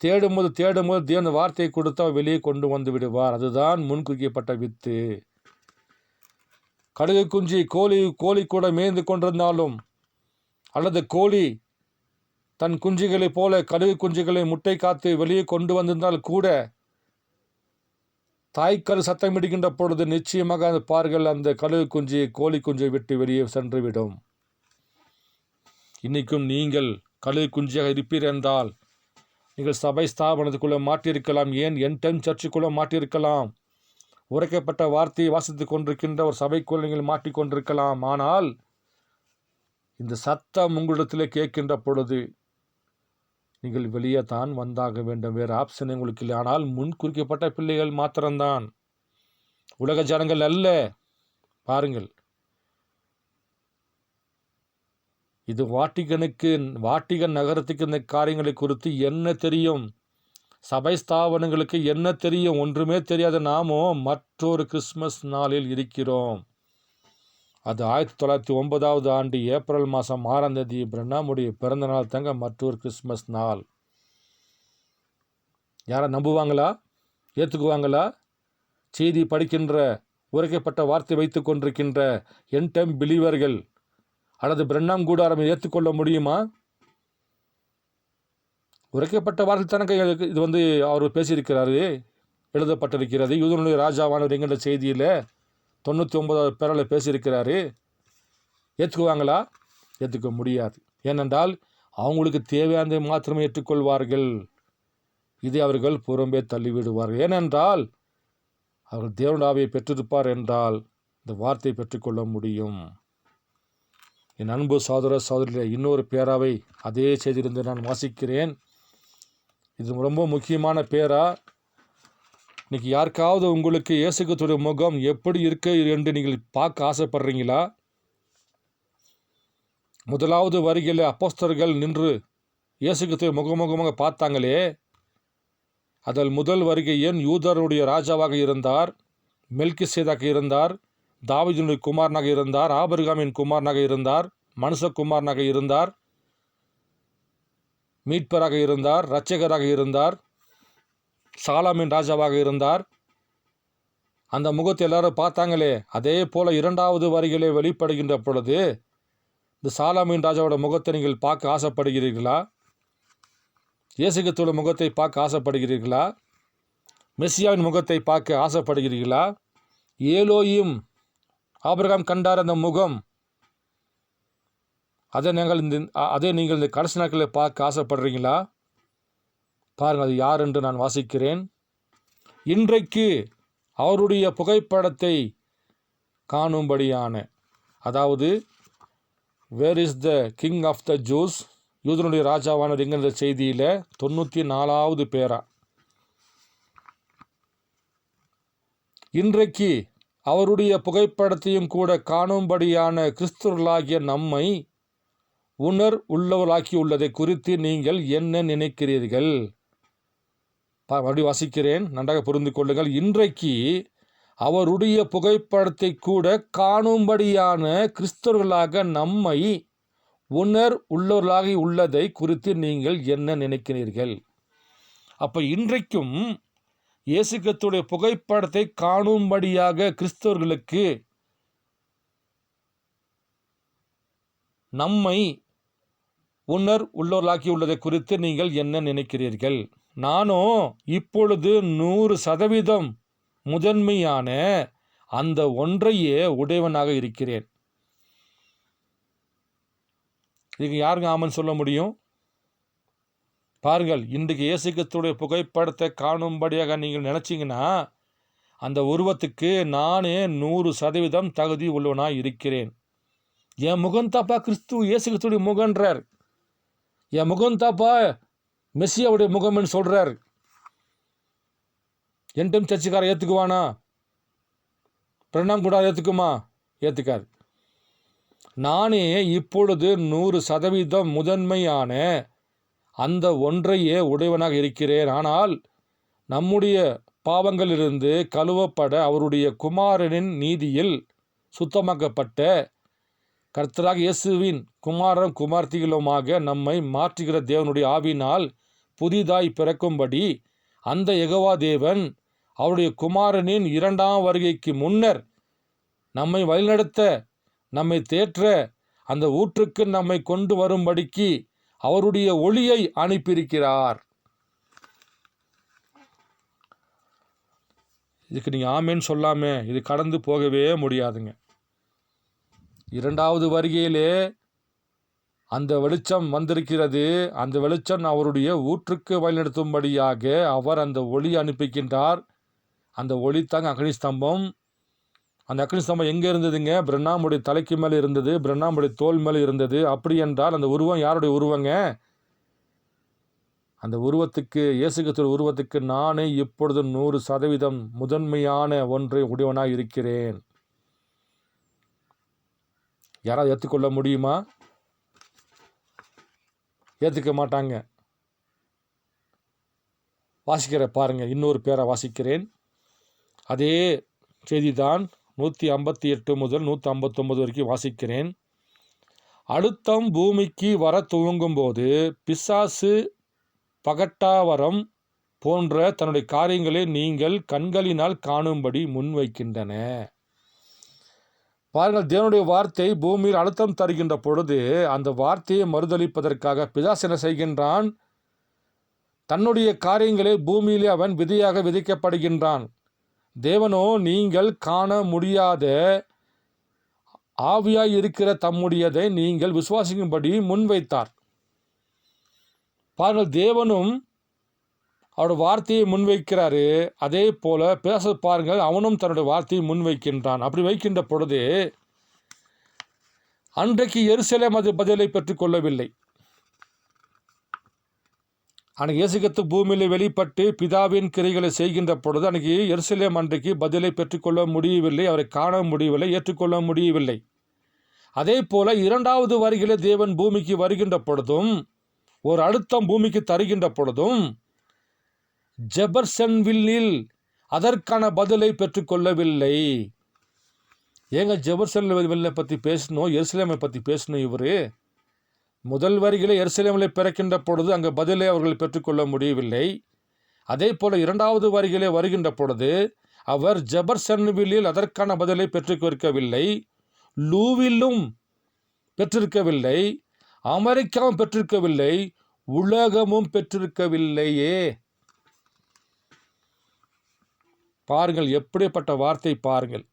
தேடும்போது தேவன் வார்த்தையை கொடுத்தா வெளியே கொண்டு வந்து விடுவார். அதுதான் முன்குறிக்கப்பட்ட வித்து. கடுகு குஞ்சு கோழி கூட மேய்ந்து கொண்டிருந்தாலும், அல்லது கோழி தன் குஞ்சுகளைப் போல கடுகு குஞ்சுகளை முட்டை காத்து வெளியே கொண்டு வந்திருந்தால் கூட தாய்க்கரு சத்தமிடுகின்ற பொழுது நிச்சயமாக அந்த பார்கள் அந்த கழுகு குஞ்சு கோழி குஞ்சை விட்டு வெளியே சென்றுவிடும். இன்னைக்கும் நீங்கள் கழுகு குஞ்சியாக இருப்பீர் என்றால் நீங்கள் சபை ஸ்தாபனத்துக்குள்ளே மாட்டியிருக்கலாம், ஏன் என்டைம் சர்ச்சுக்குள்ளே மாட்டியிருக்கலாம், உரைக்கப்பட்ட வார்த்தையை வாசித்து கொண்டிருக்கின்ற ஒரு சபைக்குள் நீங்கள் மாட்டிக்கொண்டிருக்கலாம். ஆனால் இந்த சத்தம் உங்களிடத்திலே கேட்கின்ற பொழுது நீங்கள் வெளியே தான் வந்தாக வேண்டும், வேறு ஆப்ஷன் உங்களுக்கு இல்லை. ஆனால் முன் குறிக்கப்பட்ட பிள்ளைகள் மாத்திரம்தான், உலக ஜனங்கள் அல்ல. பாருங்கள், இது வாட்டிகன் நகரத்துக்கு இந்த காரியங்களை குறித்து என்ன தெரியும்? சபை ஸ்தாபனங்களுக்கு என்ன தெரியும்? ஒன்றுமே தெரியாத நாமோ மற்றொரு கிறிஸ்மஸ் நாளில் இருக்கிறோம். அது 1909 ஆண்டு ஏப்ரல் மாதம் 6ஆம் தேதி பிரண்ணாமுடைய பிறந்த நாள் தாங்க மற்றொரு கிறிஸ்மஸ் நாள். யாரை நம்புவாங்களா? ஏற்றுக்குவாங்களா? செய்தி படிக்கின்ற, உரைக்கப்பட்ட வார்த்தை வைத்து கொண்டிருக்கின்ற என்டைம் பிலீவர்கள் அல்லது பிரண்ணாம் கூடாரம் ஏற்றுக்கொள்ள முடியுமா? உரைக்கப்பட்ட வார்த்தை தனக்கு இது அவர் பேசியிருக்கிறாரு, எழுதப்பட்டிருக்கிறது. யூதனுடைய ராஜாவானவர் என்கின்ற செய்தியில் 99வது பேரில் பேசியிருக்கிறாரு. ஏற்றுக்குவாங்களா? ஏற்றுக்க முடியாது. ஏனென்றால் அவங்களுக்கு தேவையானதை மாத்திரமே ஏற்றுக்கொள்வார்கள், இதை அவர்கள் புறம்பே தள்ளிவிடுவார்கள். ஏனென்றால் அவர்கள் தேவனுடைய ஆவியை பெற்றிருப்பார் என்றால் இந்த வார்த்தையை பெற்றுக்கொள்ள முடியும். என் அன்பு சகோதர சகோதரிகளே, இன்னொரு பேராவை அதே செய்தியிலிருந்து நான் வாசிக்கிறேன். இது ரொம்ப முக்கியமான பேரா. இன்னைக்கு யாருக்காவது உங்களுக்கு இயேசு கிறிஸ்துவின் முகம் எப்படி இருக்கு என்று நீங்கள் பார்க்க ஆசைப்படுறீங்களா? முதலாவது வருகையில் அப்போஸ்தலர்கள் நின்று இயேசு கிறிஸ்துவை முகமுகமாக பார்த்தாங்களே, அதில் முதல் வருகையின் யூதருடைய ராஜாவாக இருந்தார், மெல்கிசேதேக்கு இருந்தார், தாவீதினுடைய குமாரனாக இருந்தார், ஆபிரகாமின் குமாரனாக இருந்தார், மனுஷகுமாரனாக இருந்தார், மீட்பராக இருந்தார், இரட்சகராக இருந்தார், சாலமின் ராஜாவாக இருந்தார். அந்த முகத்தை எல்லாரும் பார்த்தாங்களே, அதே போல இரண்டாவது வருகையிலே வெளிப்படுகின்ற பொழுது இந்த சாலமின் ராஜாவோட முகத்தை நீங்கள் பார்க்க ஆசைப்படுகிறீர்களா? இயேசு கிறிஸ்துவின் முகத்தை பார்க்க ஆசைப்படுகிறீர்களா? மெசியாவின் முகத்தை பார்க்க ஆசைப்படுகிறீர்களா? ஏலோயும் ஆபிரகாம் கண்டார் அந்த முகம், அதை நீங்கள் இந்த கடைசி நாட்களில் பார்க்க ஆசைப்படுறீங்களா? பாருங்கள், அது யார் என்று நான் வாசிக்கிறேன். இன்றைக்கு அவருடைய புகைப்படத்தை காணும்படியான, அதாவது where is the king of the Jews, யூதனுடைய ராஜாவானவர் என்கிற செய்தியில் 94வது பேரா. இன்றைக்கு அவருடைய புகைப்படத்தையும் கூட காணும்படியான கிறிஸ்துவர்களாகிய நம்மை உள்ளவர்களாக்கி உள்ளதை குறித்து நீங்கள் என்ன நினைக்கிறீர்கள்? மறுபடியும் வாசிக்கிறேன், நன்றாக புரிந்து கொள்ளுங்கள். இன்றைக்கு அவருடைய புகைப்படத்தை கூட காணும்படியான கிறிஸ்தவர்களாக நம்மை உள்ளவர்களாகி உள்ளதை குறித்து நீங்கள் என்ன நினைக்கிறீர்கள்? அப்போ இன்றைக்கும் இயேசு கிறிஸ்துவுடைய புகைப்படத்தை காணும்படியாக கிறிஸ்தவர்களுக்கு நம்மை உள்ளவர்களாக்கி உள்ளதை குறித்து நீங்கள் என்ன நினைக்கிறீர்கள்? நானோ இப்பொழுது 100% முதன்மையான அந்த ஒன்றையே உடையவனாக இருக்கிறேன். இதுக்கு யாருங்க ஆமன் சொல்ல முடியும்? பாருங்கள், இன்றைக்கு இயேசு கிறிஸ்துவுடைய புகைப்படத்தை காணும்படியாக நீங்கள் நினச்சிங்கன்னா அந்த உருவத்துக்கு நானே 100% தகுதி உள்ளவனாக இருக்கிறேன். என் முகந்தாப்பா இயேசு கிறிஸ்துவுடைய முகன்றார், என் முகந்தாப்பா மெசியாவுடைய முகம்னு சொல்கிறார். என்டைம் சர்ச்சுக்கார ஏற்றுக்குவானா? பிரணாம் கூட ஏற்றுக்குமா? ஏற்றுக்காது. நானே இப்பொழுது 100% முதன்மையான அந்த ஒன்றையே உடையவனாக இருக்கிறேன். ஆனால் நம்முடைய பாவங்களிலிருந்து கழுவப்பட அவருடைய குமாரனின் நீதியில் சுத்தமாக்கப்பட்ட கர்த்தராக இயேசுவின் குமாரன் குமார்த்திகளுமாக நம்மை மாற்றுகிற தேவனுடைய ஆவினால் புதிதாய் பிறக்கும்படி அந்த யெகோவா தேவன் அவருடைய குமாரனின் 2ஆம் வருகைக்கு முன்னர் நம்மை வழிநடத்த, நம்மை தேற்ற, அந்த ஊற்றுக்கு நம்மை கொண்டு வரும்படிக்கு அவருடைய ஒளியை அனுப்பியிருக்கிறார். இதுக்கு நீங்கள் ஆமேன்னு சொல்லாமே இது கடந்து போகவே முடியாதுங்க. 2வது வருகையிலே அந்த வெளிச்சம் வந்திருக்கிறது. அந்த வெளிச்சம் அவருடைய ஊற்றுக்கு வழிநடத்தும்படியாக அவர் அந்த ஒளி அனுப்பிக்கின்றார். அந்த ஒளி தாங்க அக்னி ஸ்தம்பம். அந்த அக்னி ஸ்தம்பம் எங்கே இருந்ததுங்க? பிரன்னாமுடைய தலைக்கு மேலே இருந்தது, பிரன்னாமுடைய தோல் மேலே இருந்தது. அப்படி என்றால் அந்த உருவம் யாருடைய உருவங்க? அந்த உருவத்துக்கு, இயேசு கிறிஸ்துவின் உருவத்துக்கு நானே இப்பொழுது 100% முதன்மையான ஒன்றை உடையவனாக இருக்கிறேன். யாராவது ஏற்றுக்கொள்ள முடியுமா? ஏற்றுக்க மாட்டாங்க. வாசிக்கிற பாருங்க, இன்னொரு பேரை வாசிக்கிறேன். அதே செய்திதான் 158 முதல் 159 வரைக்கும் வாசிக்கிறேன். அழுத்தம் பூமிக்கு வர துவங்கும்போது பிசாசு பகட்டாவரம் போன்ற தன்னுடைய காரியங்களை நீங்கள் கண்களினால் காணும்படி முன்வைக்கின்றன. பாருங்கள், தேவனுடைய வார்த்தை பூமியில் அழுத்தம் தருகின்ற பொழுது அந்த வார்த்தையை மறுதளிப்பதற்காக பிசாசு என்ன செய்கின்றான்? தன்னுடைய காரியங்களை பூமியிலே அவன் விதையாக விதைக்கப்படுகின்றான். தேவனோ நீங்கள் காண முடியாத ஆவியாய் இருக்கிற தம்முடையதை நீங்கள் விசுவாசிக்கும்படி முன்வைத்தார். பாருங்கள், தேவனும் அவருடைய வார்த்தையை முன்வைக்கிறாரு. அதே போல பேச பாருங்கள், அவனும் தன்னுடைய வார்த்தையை முன்வைக்கின்றான். அப்படி வைக்கின்ற பொழுது அன்றைக்கு எருசலேம் அது பதிலை பெற்றுக்கொள்ளவில்லை. அன்றைக்கு இயேசு கிறிஸ்து பூமியில் வெளிப்பட்டு பிதாவின் கிரைகளை செய்கின்ற பொழுது அன்றைக்கு எருசலேம் அன்றைக்கு பதிலை பெற்றுக்கொள்ள முடியவில்லை, அவரை காண முடியவில்லை, ஏற்றுக்கொள்ள முடியவில்லை. அதே போல இரண்டாவது வருகையிலே தேவன் பூமிக்கு வருகின்ற பொழுதும், ஒரு அழுத்தம் பூமிக்கு தருகின்ற பொழுதும் ஜெபர்சன்வில்லில் அதற்கான பதிலை பெற்றுக்கொள்ளவில்லை. ஏங்க ஜெபர்சன்வில்லை பற்றி பேசணும், எருசலேமை பற்றி பேசணும்? இவர் முதல் வரிகளை எருசலேமில் பிறக்கின்ற பொழுது அங்கே பதிலை அவர்கள் பெற்றுக்கொள்ள முடியவில்லை. அதே போல இரண்டாவது வரிகளே வருகின்ற பொழுது அவர் ஜெபர்சன்வில்லில் அதற்கான பதிலை பெற்றுக்கொடுக்கவில்லை, லூவிலும் பெற்றிருக்கவில்லை, அமெரிக்காவும் பெற்றிருக்கவில்லை, உலகமும் பெற்றிருக்கவில்லையே. பாருங்கள், எப்படிப்பட்ட வார்த்தை பாருங்கள்.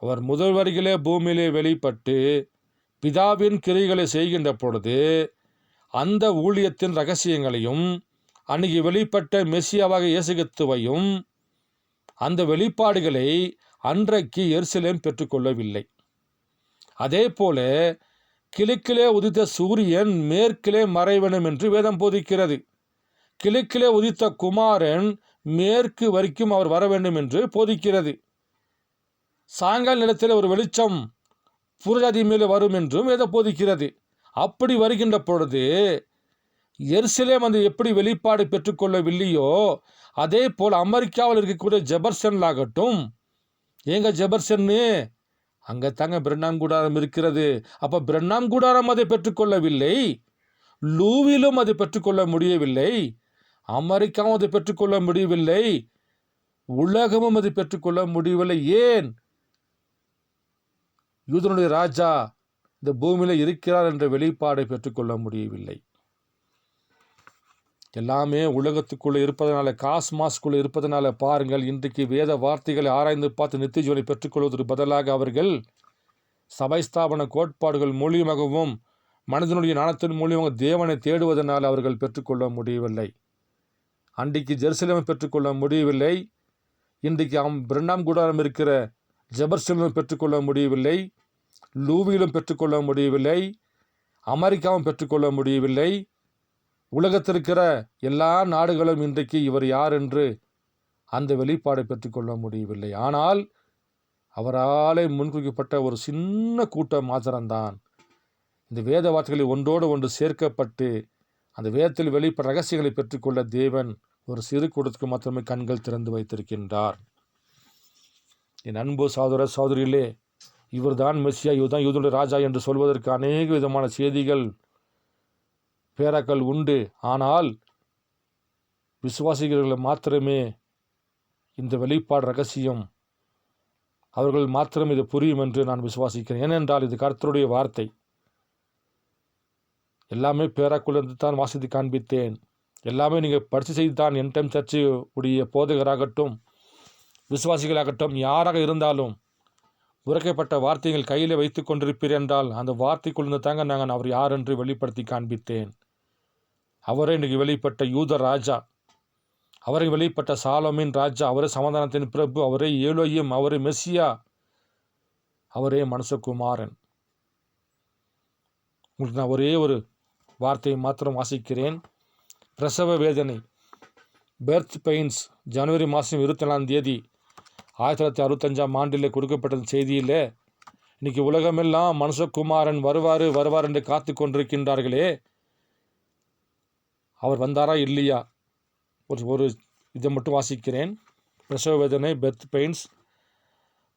அவர் முதல் வரிகளே பூமியிலே வெளிப்பட்டு பிதாவின் கிரைகளை செய்கின்ற பொழுது அந்த ஊழியத்தின் ரகசியங்களையும் அன்றைக்கி வெளிப்பட்ட மெசியாவாக இயேசு கிறிஸ்துவையும் அந்த வெளிப்பாடுகளை அன்றைக்கு எருசலேம் பெற்றுக்கொள்ளவில்லை. அதே போல கிழக்கிலே உதித்த சூரியன் மேற்கிலே மறைவனும் என்று வேதம் போதிக்கிறது. கிழக்கிலே உதித்த குமாரன் மேற்கு வரைக்கும் அவர் வர வேண்டும் என்று போதிக்கிறது. சாயங்கால நிலத்தில் ஒரு வெளிச்சம் புரஜாதி மேலே வரும் என்றும் வேதம் போதிக்கிறது. அப்படி வருகின்ற பொழுது எருசலேம் அந்த எப்படி வெளிப்பாடு பெற்றுக்கொள்ளவில்லையோ அதே போல் அமெரிக்காவில் இருக்கக்கூடிய ஜெபர்சன்லாகட்டும். ஏங்க ஜெபர்சன்னு? அங்கே தாங்க பிரன்னாம் கூடாரம் இருக்கிறது. அப்போ பிரன்னாம் கூடாரம் அதை பெற்றுக்கொள்ளவில்லை, லூவிலும் அதை பெற்றுக்கொள்ள முடியவில்லை, அமெரிக்காவும் அதை பெற்றுக்கொள்ள முடியவில்லை, உலகமும் அதை பெற்றுக்கொள்ள முடியவில்லை. ஏன்? யூதனுடைய ராஜா இந்த பூமியில் இருக்கிறார் என்ற வெளிப்பாடை பெற்றுக்கொள்ள முடியவில்லை. எல்லாமே உலகத்துக்குள்ளே இருப்பதனால, காஸ்மாஸ்குள்ளே இருப்பதனால பாருங்கள், இன்றைக்கு வேத வார்த்தைகளை ஆராய்ந்து பார்த்து நித்திய ஜீவனை பெற்றுக்கொள்வதற்கு பதிலாக அவர்கள் சபை ஸ்தாபன கோட்பாடுகள் மூலியமாகவும் மனிதனுடைய ஞானத்தின் மூலியமாக தேவனை தேடுவதனால் அவர்கள் பெற்றுக்கொள்ள முடியவில்லை. அன்றைக்கு ஜெருசலேமை பெற்றுக்கொள்ள முடியவில்லை, இன்றைக்கு பிரன்னாம் கூடாரம் இருக்கிற ஜெபர்சலேமை பெற்றுக்கொள்ள முடியவில்லை, லூவிலும் பெற்றுக்கொள்ள முடியவில்லை, அமெரிக்காவும் பெற்றுக்கொள்ள முடியவில்லை. உலகத்திற்கிற எல்லா நாடுகளும் இன்றைக்கு இவர் யார் என்று அந்த வெளிப்பாடை பெற்றுக்கொள்ள முடியவில்லை. ஆனால் அவராலே முன்குறிக்கப்பட்ட ஒரு சின்ன கூட்டம் மாத்திரம்தான் இந்த வேத வார்த்தைகளை ஒன்றோடு ஒன்று சேர்க்கப்பட்டு அந்த வேதத்தில் வெளிப்பட்ட ரகசியங்களை பெற்றுக்கொள்ள தேவன் ஒரு சிறு கூட்டத்துக்கு மாத்திரமே கண்கள் திறந்து வைத்திருக்கின்றார். என் அன்பு சகோதர சகோதரிகளே, இவர் தான் மெசியா, இவர் தான் யூதனுடைய ராஜா என்று சொல்வதற்கு அநேக விதமான செய்திகள் பேராக்கள் உண்டு. ஆனால் விசுவாசிகள் மாத்திரமே இந்த வெளிப்பாடு ரகசியம் அவர்கள் மாத்திரம் இது புரியும் என்று நான் விசுவாசிக்கிறேன். ஏனென்றால் இது கர்த்தருடைய வார்த்தை. எல்லாமே பேராக்குள்ளேருந்து தான் வாசித்து காண்பித்தேன். எல்லாமே நீங்கள் படித்து செய்து தான் என் டைம் சர்ச்சு உடைய போதகராகட்டும், விசுவாசிகளாகட்டும், யாராக இருந்தாலும் உரைக்கப்பட்ட வார்த்தைகள் கையில் வைத்து கொண்டிருப்பீர் என்றால் அந்த வார்த்தைக்குள்ளே தாங்க நான் அவர் யார் என்று வெளிப்படுத்தி காண்பித்தேன். அவரே இன்றைக்கு வெளிப்பட்ட யூத ராஜா, அவரை வெளிப்பட்ட சாலோமின் ராஜா, அவரே சமாதானத்தின் பிரபு, அவரே ஏலோயும், அவரே மெஸ்ஸியா, அவரே மனுஷகுமாரன். உங்களுக்கு நான் ஒரே ஒரு வார்த்தையை மாத்திரம் வாசிக்கிறேன். பிரசவ வேதனை, பெர்த் பெயின்ஸ், ஜனவரி மாதம் 24 1965 ஆண்டில் கொடுக்கப்பட்ட செய்தியில் இன்றைக்கி உலகமெல்லாம் மனுஷகுமாரன் வருவார் என்று காத்து கொண்டிருக்கின்றார்களே, அவர் வந்தாரா இல்லையா? ஒரு இதை மட்டும் வாசிக்கிறேன். பிரசவ வேதனை, பெர்த் பெயின்ஸ்,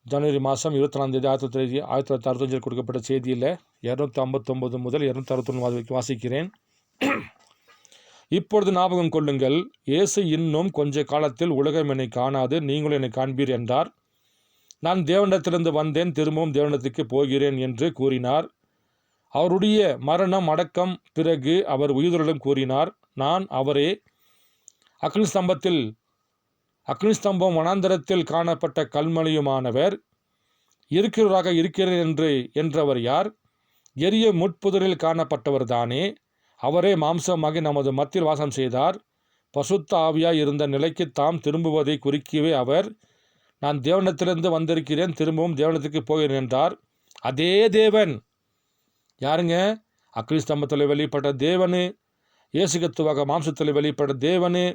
ஜனவரி மாதம் 24 1965 கொடுக்கப்பட்ட செய்தியில் 259 முதல் 261 வரைக்கும் வாசிக்கிறேன். இப்பொழுது ஞாபகம் கொள்ளுங்கள், இயேசு இன்னும் கொஞ்ச காலத்தில் உலகம் என்னை காணாது, நீங்களும் என்னை காண்பீர் என்றார். நான் தேவனிடத்திலிருந்து வந்தேன், திரும்பவும் தேவனிடத்துக்கு போகிறேன் என்று கூறினார். அவருடைய மரணம் அடக்கம் பிறகு அவர் உயிர்த்தெழுதலும் கூறினார். நான் அவரே. அக்னிஸ்தம்பம் வனாந்தரத்தில் காணப்பட்ட கல்மலையுமானவர். இருக்கிறவராக இருக்கிறேன் என்றவர் யார்? எரிய முட்புதரில் காணப்பட்டவர் தானே. அவரே மாம்சமாகி நமது மத்தியில் வாசம் செய்தார். பசுத்த ஆவியாய் இருந்த நிலைக்கு தாம் திரும்புவதை குறிக்கவே அவர், நான் தேவனிடத்திலிருந்து வந்திருக்கிறேன், திரும்பவும் தேவனிடத்துக்கு போகிறேன் என்றார். அதே தேவன் யாருங்க? அக்னிஸ்தம்பத்தில் வெளிப்பட்ட தேவனு, இயேசுகிறிஸ்துவாக மாம்சத்தில் வெளிப்பட்ட தேவனு,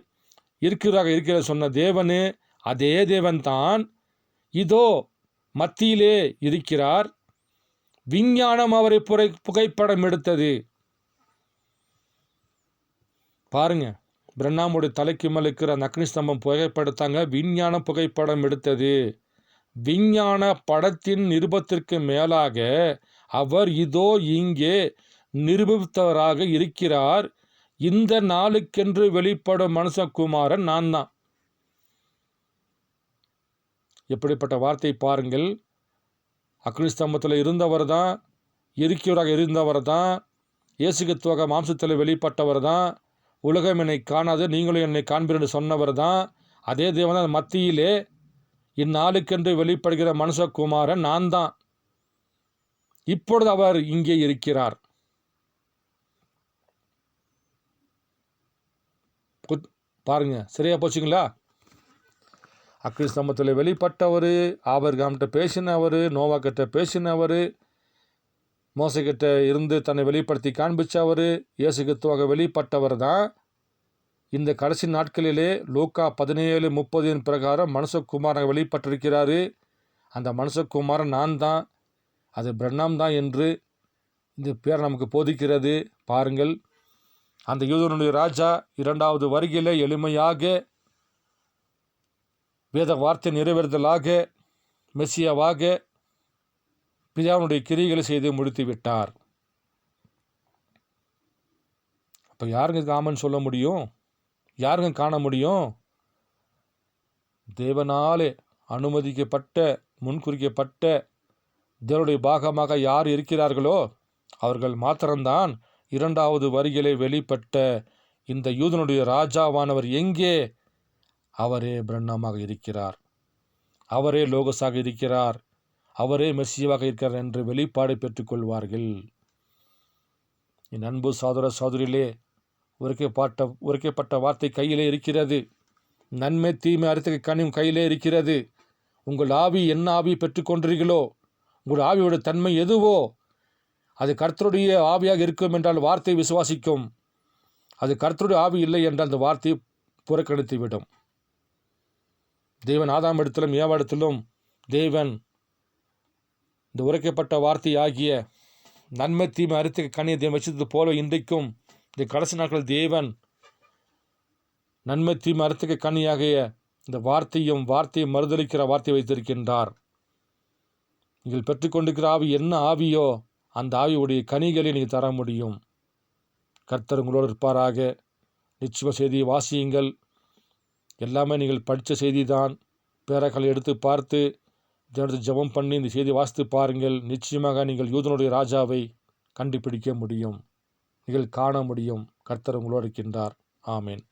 இருக்கிற சொன்ன தேவனு, அதே தேவன் தான் இதோ மத்தியிலே இருக்கிறார். விஞ்ஞானம் அவரை புகைப்படம் எடுத்தது. பாருங்க, பிரண்ணாமுடைய தலைக்கு மேல் இருக்கிற அந்த அக்னிஸ்தம்பம் புகைப்படத்தாங்க விஞ்ஞான புகைப்படம் எடுத்தது. விஞ்ஞான படத்தின் நிருபத்திற்கு மேலாக அவர் இதோ இங்கே நிரூபித்தவராக இருக்கிறார். இந்த நாளுக்கென்று வெளிப்படும் மனுஷகுமாரன் நான் தான். எப்படிப்பட்ட வார்த்தை பாருங்கள். அக்னிஸ்தம்பத்தில் இருந்தவர் தான், இருக்கிறவராக இருந்தவர் தான், இயேசுகிறிஸ்துவாக மாம்சத்தில் வெளிப்பட்டவர் தான், உலகம் என்னை காணாது, நீங்களும் என்னை காண்பீர் என்று சொன்னவர் தான். அதே தேவன் தான் மத்தியிலே இந்நாளுக்கென்று வெளிப்படுகிற மனுஷகுமாரன் நான் தான். இப்பொழுது அவர் இங்கே இருக்கிறார். பாருங்க, சரியா போச்சுங்களா? அக்னிஸ்தம்பத்தில் வெளிப்பட்டவர், ஆபிரகாம்கிட்ட பேசினவர், நோவாக்கிட்ட பேசினவர், மோசைக்கிட்ட இருந்து தன்னை வெளிப்படுத்தி காண்பிச்சவர், இயேசுகிறிஸ்துவாக வெளிப்பட்டவர் தான். இந்த கடைசி நாட்களிலே லூக்கா 17:30 பிரகாரம் மனுஷகுமாரன் வெளிப்பட்டிருக்கிறாரு. அந்த மனுஷகுமாரன் நான் தான், அது பிரண்ணாம் தான் என்று இந்த பேர் நமக்கு போதிக்கிறது. பாருங்கள், அந்த யூதனுடைய ராஜா 2வது வருகையிலே எளிமையாக வேத வார்த்தை நிறைவேறுதலாக மெசியாவாக பிதாவுடைய கிரிகளை செய்து முடித்து விட்டார். அப்போ யாருங்க ஆமன் சொல்ல முடியும்? யாருங்க காண முடியும்? தேவனாலே அனுமதிக்கப்பட்ட முன்குறிக்கப்பட்ட தேவனுடைய பாகமாக யார் இருக்கிறார்களோ அவர்கள் மாத்திரம்தான் 2வது வருகையிலே வெளிப்பட்ட இந்த யூதனுடைய ராஜாவானவர் எங்கே? அவரே பிரண்ணாமாக இருக்கிறார், அவரே லோகஸாக இருக்கிறார், அவரே மெஸ்ஸியாவாக இருக்கிறார் என்று வெளிப்பாடு பெற்றுக்கொள்வார்கள். என் அன்பு சகோதர சகோதரியிலே, உரைக்கப்பட்ட வார்த்தை கையிலே இருக்கிறது. நன்மை தீமை அறித்த கனியும் கையிலே இருக்கிறது. உங்கள் ஆவி என்ன ஆவி பெற்றுக்கொண்டீர்களோ, உங்கள் ஆவியோட தன்மை எதுவோ அது கர்த்தருடைய ஆவியாக இருக்கும் என்றால் வார்த்தை விசுவாசிக்கும். அது கர்த்தருடைய ஆவி இல்லை என்றால் அந்த வார்த்தையை புறக்கணித்து விடும். தேவன் ஆதாம் இடத்திலும் ஏவாடத்திலும் தேவன் இந்த உரைக்கப்பட்ட வார்த்தை ஆகிய நன்மை தீமை அறித்த கனியை தேவன் வச்சது போல இன்றைக்கும் இந்த கடைசி நாட்கள் தேவன் நன்மை தீமை அறித்த கனியாகிய இந்த வார்த்தையை மறுதளிக்கிற வார்த்தையை வைத்திருக்கின்றார். நீங்கள் பெற்றுக்கொண்டிருக்கிற ஆவி என்ன ஆவியோ அந்த ஆவியுடைய கனிகளை நீங்கள் தர முடியும். கர்த்தர் உங்களோடு இருப்பாராக. நிச்சய செய்தியை வாசியுங்கள். எல்லாமே நீங்கள் படித்த செய்தி தான். பேரக்களை எடுத்து பார்த்து ஜெபம் பண்ணி இந்த செய்தியை வாசித்து பாருங்கள். நிச்சயமாக நீங்கள் யூதனுடைய ராஜாவை கண்டுபிடிக்க முடியும், நீங்கள் காண முடியும். கர்த்தர் உங்களோடு இருக்கின்றார். ஆமேன்.